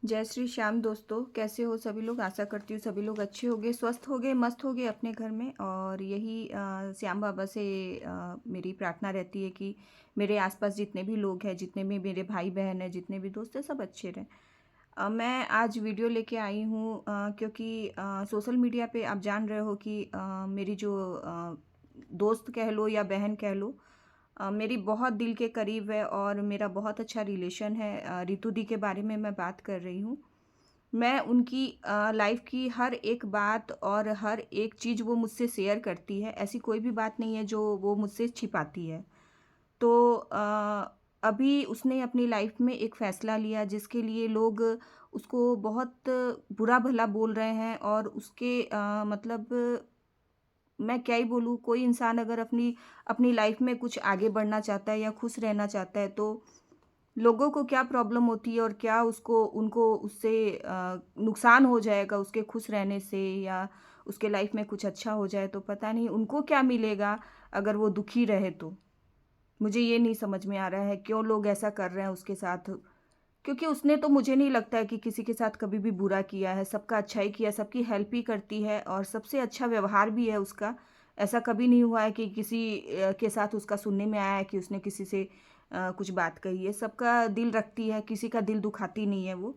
जय श्री श्याम दोस्तों, कैसे हो सभी लोग। आशा करती हूँ सभी लोग अच्छे होंगे, स्वस्थ होंगे, मस्त होंगे अपने घर में। और यही श्याम बाबा से मेरी प्रार्थना रहती है कि मेरे आसपास जितने भी लोग हैं, जितने भी मेरे भाई बहन हैं, जितने भी दोस्त हैं, सब अच्छे रहें। मैं आज वीडियो लेके आई हूँ क्योंकि सोशल मीडिया पे आप जान रहे हो कि मेरी जो दोस्त कह लो या बहन कह लो, मेरी बहुत दिल के करीब है और मेरा बहुत अच्छा रिलेशन है। रितु दी के बारे में मैं बात कर रही हूँ। मैं उनकी लाइफ की हर एक बात और हर एक चीज़ वो मुझसे शेयर करती है। ऐसी कोई भी बात नहीं है जो वो मुझसे छिपाती है। तो अभी उसने अपनी लाइफ में एक फ़ैसला लिया जिसके लिए लोग उसको बहुत बुरा भला बोल रहे हैं। और उसके मतलब मैं क्या ही बोलूँ, कोई इंसान अगर अपनी अपनी लाइफ में कुछ आगे बढ़ना चाहता है या खुश रहना चाहता है, तो लोगों को क्या प्रॉब्लम होती है और क्या उसको उनको उससे नुकसान हो जाएगा उसके खुश रहने से, या उसके लाइफ में कुछ अच्छा हो जाए तो पता नहीं उनको क्या मिलेगा अगर वो दुखी रहे तो। मुझे ये नहीं समझ में आ रहा है क्यों लोग ऐसा कर रहे हैं उसके साथ। क्योंकि उसने तो मुझे नहीं लगता है कि किसी के साथ कभी भी बुरा किया है, सबका अच्छा ही किया, सबकी हेल्प ही करती है और सबसे अच्छा व्यवहार भी है उसका। ऐसा कभी नहीं हुआ है कि किसी के साथ उसका सुनने में आया है कि उसने किसी से कुछ बात कही है। सबका दिल रखती है, किसी का दिल दुखाती नहीं है वो।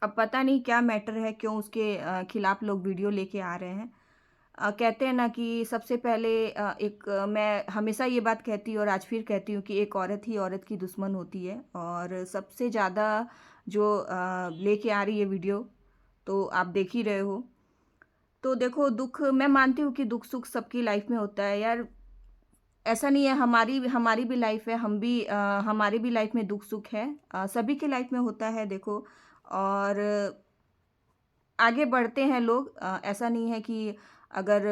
अब पता नहीं क्या मैटर है, क्यों उसके खिलाफ लोग वीडियो लेके आ रहे हैं। कहते हैं ना कि सबसे पहले मैं हमेशा ये बात कहती हूँ और आज फिर कहती हूँ कि एक औरत ही औरत की दुश्मन होती है। और सबसे ज़्यादा जो लेके आ रही है वीडियो, तो आप देख ही रहे हो। तो देखो, दुख मैं मानती हूँ कि दुख सुख सबकी लाइफ में होता है यार। ऐसा नहीं है, हमारी हमारी भी लाइफ है, हम भी हमारी भी लाइफ में दुख सुख है, सभी की लाइफ में होता है देखो। और आगे बढ़ते हैं लोग। ऐसा नहीं है कि अगर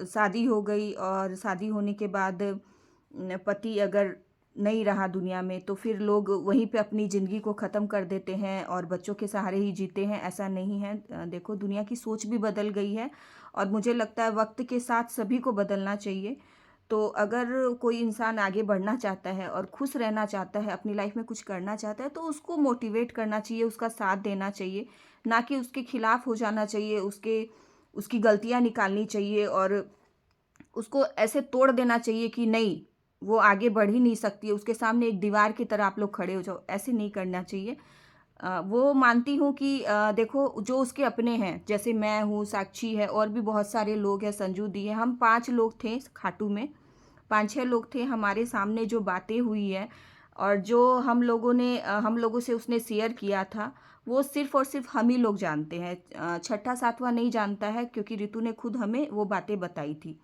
शादी हो गई और शादी होने के बाद पति अगर नहीं रहा दुनिया में, तो फिर लोग वहीं पे अपनी ज़िंदगी को ख़त्म कर देते हैं और बच्चों के सहारे ही जीते हैं। ऐसा नहीं है। देखो, दुनिया की सोच भी बदल गई है और मुझे लगता है वक्त के साथ सभी को बदलना चाहिए। तो अगर कोई इंसान आगे बढ़ना चाहता है और खुश रहना चाहता है, अपनी लाइफ में कुछ करना चाहता है, तो उसको मोटिवेट करना चाहिए, उसका साथ देना चाहिए, ना कि उसके खिलाफ हो जाना चाहिए, उसकी गलतियाँ निकालनी चाहिए और उसको ऐसे तोड़ देना चाहिए कि नहीं, वो आगे बढ़ ही नहीं सकती है, उसके सामने एक दीवार की तरह आप लोग खड़े हो जाओ। ऐसे नहीं करना चाहिए। वो मानती हूँ कि देखो, जो उसके अपने हैं, जैसे मैं हूँ, साक्षी है, और भी बहुत सारे लोग हैं, संजू दी है, हम 5 लोग थे खाटू में। 5-6 लोग थे, हमारे सामने जो बातें हुई है और जो हम लोगों से उसने शेयर किया था, वो सिर्फ़ और सिर्फ़ हम ही लोग जानते हैं। छठा सातवां नहीं जानता है, क्योंकि रितु ने खुद हमें वो बातें बताई थी।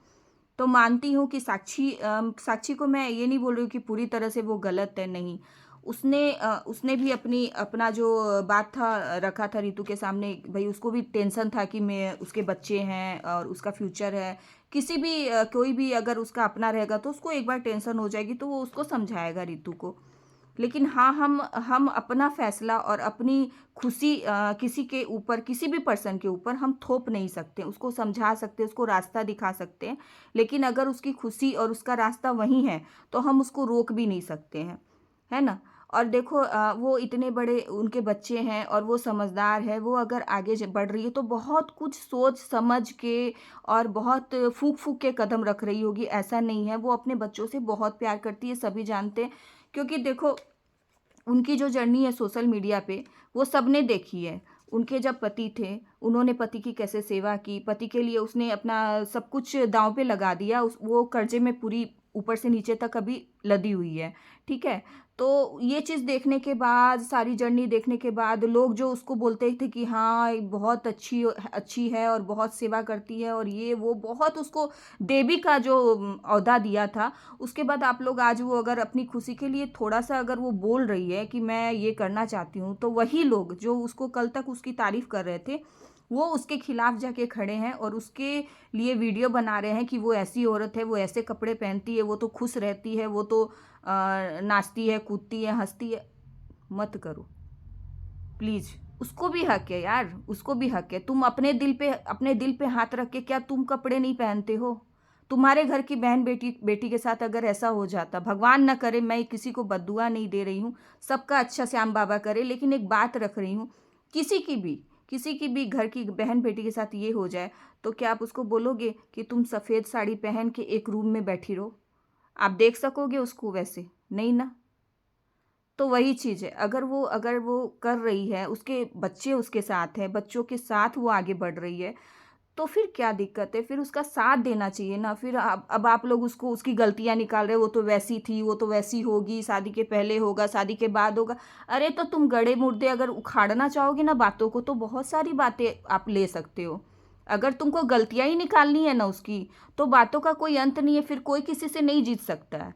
तो मानती हूँ कि साक्षी को मैं ये नहीं बोल रही हूँ कि पूरी तरह से वो गलत है, नहीं। उसने भी अपना जो बात था रखा था रितु के सामने। भई उसको भी टेंशन था कि मैं उसके बच्चे हैं और उसका फ्यूचर है। किसी भी कोई भी अगर उसका अपना रहेगा तो उसको एक बार टेंशन हो जाएगी, तो वो उसको समझाएगा रितु को। लेकिन हाँ, हम अपना फ़ैसला और अपनी खुशी किसी के ऊपर, किसी भी पर्सन के ऊपर हम थोप नहीं सकते। उसको समझा सकते हैं, उसको रास्ता दिखा सकते हैं, लेकिन अगर उसकी खुशी और उसका रास्ता वहीं है, तो हम उसको रोक भी नहीं सकते हैं, है ना? और देखो, वो इतने बड़े उनके बच्चे हैं और वो समझदार है, वो अगर आगे बढ़ रही है तो बहुत कुछ सोच समझ के और बहुत फूँक-फूँक के कदम रख रही होगी, ऐसा नहीं है। वो अपने बच्चों से बहुत प्यार करती है, सभी जानते हैं। क्योंकि देखो, उनकी जो जर्नी है सोशल मीडिया पे, वो सबने देखी है। उनके जब पति थे, उन्होंने पति की कैसे सेवा की, पति के लिए उसने अपना सब कुछ दाँव पे लगा दिया। वो कर्ज़े में पूरी ऊपर से नीचे तक अभी लदी हुई है, ठीक है? तो ये चीज़ देखने के बाद, सारी जर्नी देखने के बाद, लोग जो उसको बोलते थे कि हाँ, ये बहुत अच्छी है और बहुत सेवा करती है और ये वो बहुत उसको देवी का जो ओहदा दिया था। उसके बाद आप लोग आज वो अगर अपनी खुशी के लिए थोड़ा-सा अगर वो बोल रही है कि मैं ये करना चाहती हूँ, तो वही लोग जो उसको कल तक उसकी तारीफ़ कर रहे थे, वो उसके खिलाफ जाके खड़े हैं और उसके लिए वीडियो बना रहे हैं कि वो ऐसी औरत है, वो ऐसे कपड़े पहनती है, वो तो खुश रहती है, वो तो नाचती है, कूदती है, हँसती है। मत करो, प्लीज़। उसको भी हक है यार, उसको भी हक है। तुम अपने दिल पे हाथ रख के क्या तुम कपड़े नहीं पहनते हो? तुम्हारे घर की बहन बेटी बेटी के साथ अगर ऐसा हो जाता, भगवान ना करे, मैं किसी को बद्दुआ नहीं दे रही हूँ, सबका अच्छा श्याम बाबा करे, लेकिन एक बात रख रही हूँ किसी की भी घर की बहन बेटी के साथ ये हो जाए, तो क्या आप उसको बोलोगे कि तुम सफ़ेद साड़ी पहन के एक रूम में बैठी रहो? आप देख सकोगे उसको वैसे? नहीं ना। तो वही चीज़ है, अगर वो कर रही है, उसके बच्चे उसके साथ हैं, बच्चों के साथ वो आगे बढ़ रही है, तो फिर क्या दिक्कत है? फिर उसका साथ देना चाहिए ना। फिर अब आप लोग उसको उसकी गलतियाँ निकाल रहे हो, वो तो वैसी थी, वो तो वैसी होगी, शादी के पहले होगा, शादी के बाद होगा। अरे तो तुम गड़े मुर्दे अगर उखाड़ना चाहोगे ना बातों को, तो बहुत सारी बातें आप ले सकते हो। अगर तुमको गलतियाँ ही निकालनी है ना उसकी, तो बातों का कोई अंत नहीं है, फिर कोई किसी से नहीं जीत सकता है।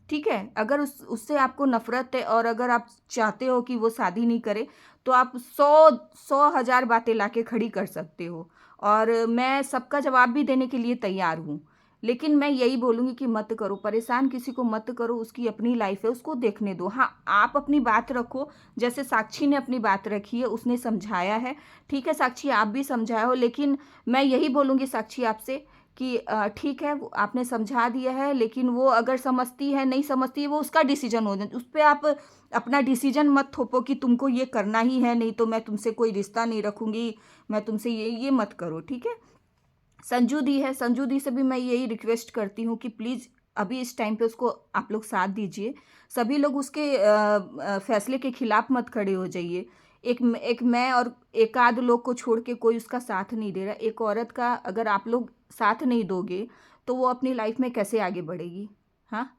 ठीक है? अगर उससे आपको नफ़रत है और अगर आप चाहते हो कि वो शादी नहीं करे, तो आप 100 हज़ार बातें लाके खड़ी कर सकते हो और मैं सबका जवाब भी देने के लिए तैयार हूँ। लेकिन मैं यही बोलूँगी कि मत करो, परेशान किसी को मत करो, उसकी अपनी लाइफ़ है, उसको देखने दो। हाँ, आप अपनी बात रखो, जैसे साक्षी ने अपनी बात रखी है, उसने समझाया है। ठीक है साक्षी, आप भी समझाए हो, लेकिन मैं यही बोलूँगी साक्षी आपसे कि ठीक है, वो आपने समझा दिया है, लेकिन वो अगर समझती है, नहीं समझती है, वो उसका डिसीज़न हो उस पे आप अपना डिसीज़न मत थोपो कि तुमको ये करना ही है, नहीं तो मैं तुमसे कोई रिश्ता नहीं रखूँगी, मैं तुमसे ये मत करो, ठीक है? संजू दी है, संजू दी से भी मैं यही रिक्वेस्ट करती हूँ कि प्लीज़ अभी इस टाइम पे उसको आप लोग साथ दीजिए। सभी लोग उसके फैसले के खिलाफ मत खड़े हो जाइए। एक मैं और एक आध लोग को छोड़ के कोई उसका साथ नहीं दे रहा। एक औरत का अगर आप लोग साथ नहीं दोगे, तो वो अपनी लाइफ़ में कैसे आगे बढ़ेगी? हाँ?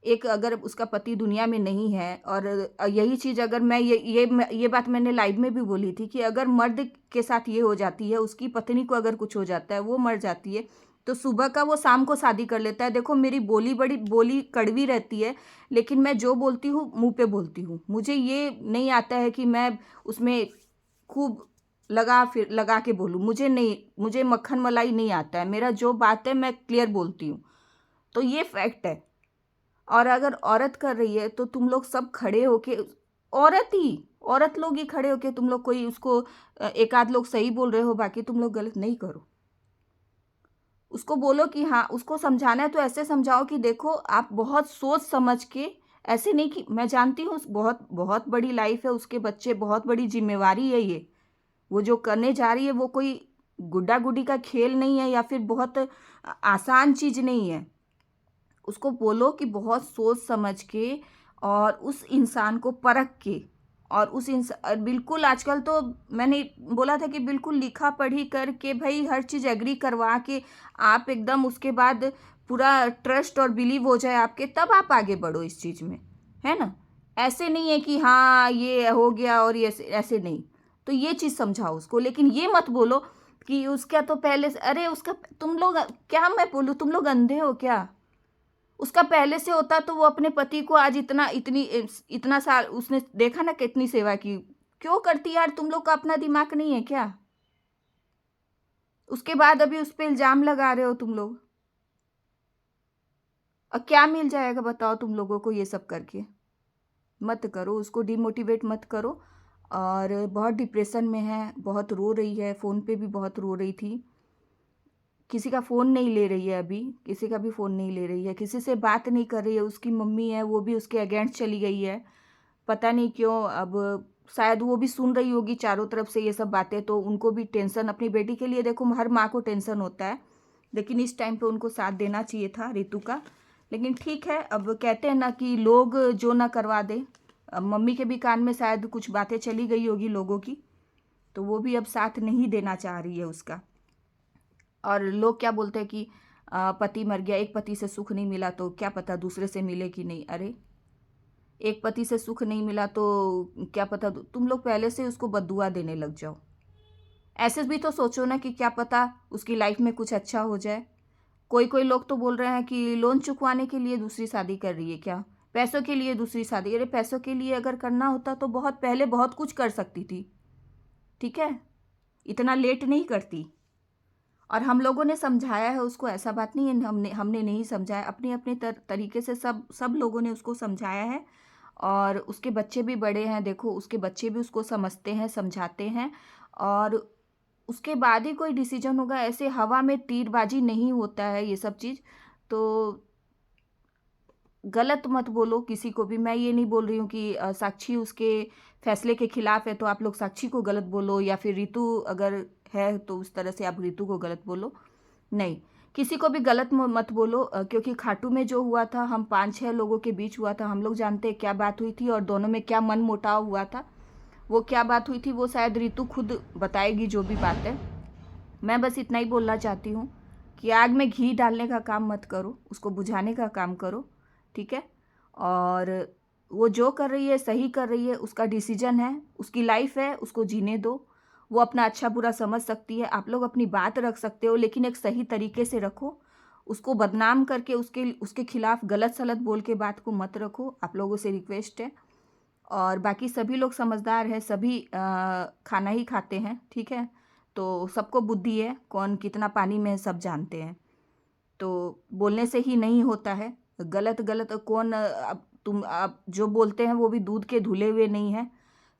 एक अगर उसका पति दुनिया में नहीं है और यही चीज़ अगर मैं ये बात मैंने लाइव में भी बोली थी कि अगर मर्द के साथ ये हो जाती है, उसकी पत्नी को अगर कुछ हो जाता है, वो मर जाती है, तो सुबह का वो शाम को शादी कर लेता है। देखो मेरी बोली कड़वी रहती है, लेकिन मैं जो बोलती हूँ, मुँह पे बोलती हूँ। मुझे ये नहीं आता है कि मैं उसमें खूब लगा के बोलूँ, मुझे मक्खन मलाई नहीं आता है। मेरा जो बात है मैं क्लियर बोलती हूँ, तो ये फैक्ट है। और अगर औरत कर रही है तो तुम लोग सब खड़े होके औरत लोग ही खड़े होके तुम लोग कोई उसको एक आध लोग सही बोल रहे हो, बाकी तुम लोग गलत नहीं करो। उसको बोलो कि हाँ, उसको समझाना है तो ऐसे समझाओ कि देखो आप बहुत सोच समझ के, ऐसे नहीं कि मैं जानती हूँ बहुत बहुत बड़ी लाइफ है, उसके बच्चे, बहुत बड़ी जिम्मेवारी है ये। वो जो करने जा रही है वो कोई गुड्डा गुड्डी का खेल नहीं है या फिर बहुत आसान चीज़ नहीं है। उसको बोलो कि बहुत सोच समझ के और उस इंसान को परख के और बिल्कुल आजकल तो मैंने बोला था कि बिल्कुल लिखा पढ़ी करके भाई हर चीज़ एग्री करवा के आप एकदम उसके बाद पूरा ट्रस्ट और बिलीव हो जाए आपके, तब आप आगे बढ़ो इस चीज़ में, है ना? ऐसे नहीं है कि हाँ ये हो गया और ये ऐसे ऐसे नहीं। तो ये चीज़ समझाओ उसको, लेकिन ये मत बोलो कि उसका तो पहले से, अरे उसका, तुम लोग क्या मैं बोलूँ, तुम लोग अंधे हो क्या? उसका पहले से होता तो वो अपने पति को आज इतना साल उसने देखा ना कितनी सेवा की। क्यों करती यार, तुम लोग का अपना दिमाग नहीं है क्या? उसके बाद अभी उस पे इल्ज़ाम लगा रहे हो तुम लोग। और क्या मिल जाएगा बताओ तुम लोगों को ये सब करके? मत करो, उसको डिमोटिवेट मत करो। और बहुत डिप्रेशन में है, बहुत रो रही है, फ़ोन पे भी बहुत रो रही थी। किसी का फ़ोन नहीं ले रही है अभी, किसी का भी फ़ोन नहीं ले रही है, किसी से बात नहीं कर रही है। उसकी मम्मी है, वो भी उसके अगेंस्ट चली गई है। पता नहीं क्यों, अब शायद वो भी सुन रही होगी चारों तरफ से ये सब बातें, तो उनको भी टेंशन अपनी बेटी के लिए, देखो हर माँ को टेंशन होता है, लेकिन इस टाइम पे उनको साथ देना चाहिए था रितु का। लेकिन ठीक है, अब कहते हैं ना कि लोग जो ना करवा दे। अब मम्मी के भी कान में शायद कुछ बातें चली गई होगी लोगों की, तो वो भी अब साथ नहीं देना चाह रही है उसका। और लोग क्या बोलते हैं कि पति मर गया, एक पति से सुख नहीं मिला तो क्या पता दूसरे से मिले कि नहीं। अरे एक पति से सुख नहीं मिला तो क्या पता तुम लोग पहले से उसको बद्दुआ देने लग जाओ। ऐसे भी तो सोचो ना कि क्या पता उसकी लाइफ में कुछ अच्छा हो जाए। कोई कोई लोग तो बोल रहे हैं कि लोन चुकवाने के लिए दूसरी शादी कर रही है क्या, पैसों के लिए दूसरी शादी। अरे पैसों के लिए अगर करना होता तो बहुत पहले बहुत कुछ कर सकती थी, ठीक है, इतना लेट नहीं करती। और हम लोगों ने समझाया है उसको, ऐसा बात नहीं है हमने हमने नहीं समझाया, अपने अपने तरीके से सब सब लोगों ने उसको समझाया है। और उसके बच्चे भी बड़े हैं, देखो उसके बच्चे भी उसको समझते हैं, समझाते हैं। और उसके बाद ही कोई डिसीजन होगा, ऐसे हवा में तीरबाजी नहीं होता है ये सब चीज़। तो गलत मत बोलो किसी को भी। मैं ये नहीं बोल रही हूँ कि साक्षी उसके फैसले के खिलाफ है तो आप लोग साक्षी को गलत बोलो, या फिर रितु अगर है तो उस तरह से आप रितु को गलत बोलो। नहीं, किसी को भी गलत मत बोलो, क्योंकि खाटू में जो हुआ था हम 5-6 लोगों के बीच हुआ था, हम लोग जानते हैं क्या बात हुई थी और दोनों में क्या मन मुटाव हुआ था। वो क्या बात हुई थी वो शायद रितु खुद बताएगी जो भी बात है। मैं बस इतना ही बोलना चाहती हूँ कि आग में घी डालने का काम मत करो, उसको बुझाने का काम करो, ठीक है। और वो जो कर रही है सही कर रही है, उसका डिसीजन है, उसकी लाइफ है, उसको जीने दो। वो अपना अच्छा बुरा समझ सकती है, आप लोग अपनी बात रख सकते हो लेकिन एक सही तरीके से रखो। उसको बदनाम करके उसके खिलाफ गलत सलत बोल के बात को मत रखो, आप लोगों से रिक्वेस्ट है। और बाकी सभी लोग समझदार हैं, सभी खाना ही खाते हैं, ठीक है। तो सबको बुद्धि है, कौन कितना पानी में है सब जानते हैं। तो बोलने से ही नहीं होता है, गलत गलत कौन अब तुम आप जो बोलते हैं वो भी दूध के धुले हुए नहीं हैं,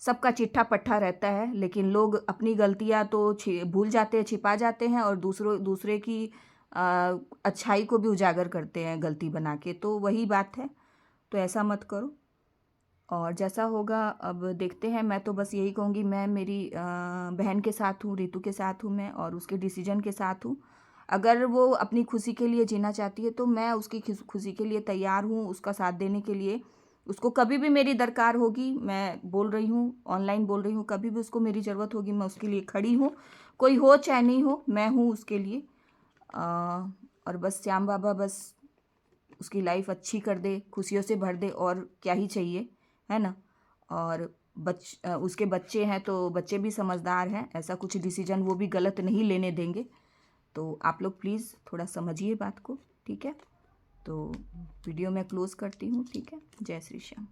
सबका चिट्ठा पट्ठा रहता है। लेकिन लोग अपनी गलतियां तो भूल जाते हैं, छिपा जाते हैं और दूसरे की अच्छाई को भी उजागर करते हैं गलती बना के। तो वही बात है, तो ऐसा मत करो। और जैसा होगा अब देखते हैं। मैं तो बस यही कहूँगी, मैं मेरी बहन के साथ हूँ, रितु के साथ हूँ मैं, और उसके डिसीजन के साथ हूँ। अगर वो अपनी खुशी के लिए जीना चाहती है तो मैं उसकी खुशी के लिए तैयार हूँ, उसका साथ देने के लिए। उसको कभी भी मेरी दरकार होगी, मैं बोल रही हूँ, ऑनलाइन बोल रही हूँ, कभी भी उसको मेरी ज़रूरत होगी मैं उसके लिए खड़ी हूँ। कोई हो चाहे नहीं हो, मैं हूँ उसके लिए। और बस श्याम बाबा बस उसकी लाइफ अच्छी कर दे, खुशियों से भर दे, और क्या ही चाहिए, है ना। और उसके बच्चे हैं तो बच्चे भी समझदार हैं, ऐसा कुछ डिसीजन वो भी गलत नहीं लेने देंगे। तो आप लोग प्लीज़ थोड़ा समझिए बात को, ठीक है। तो वीडियो मैं क्लोज़ करती हूँ, ठीक है। जय श्री श्याम।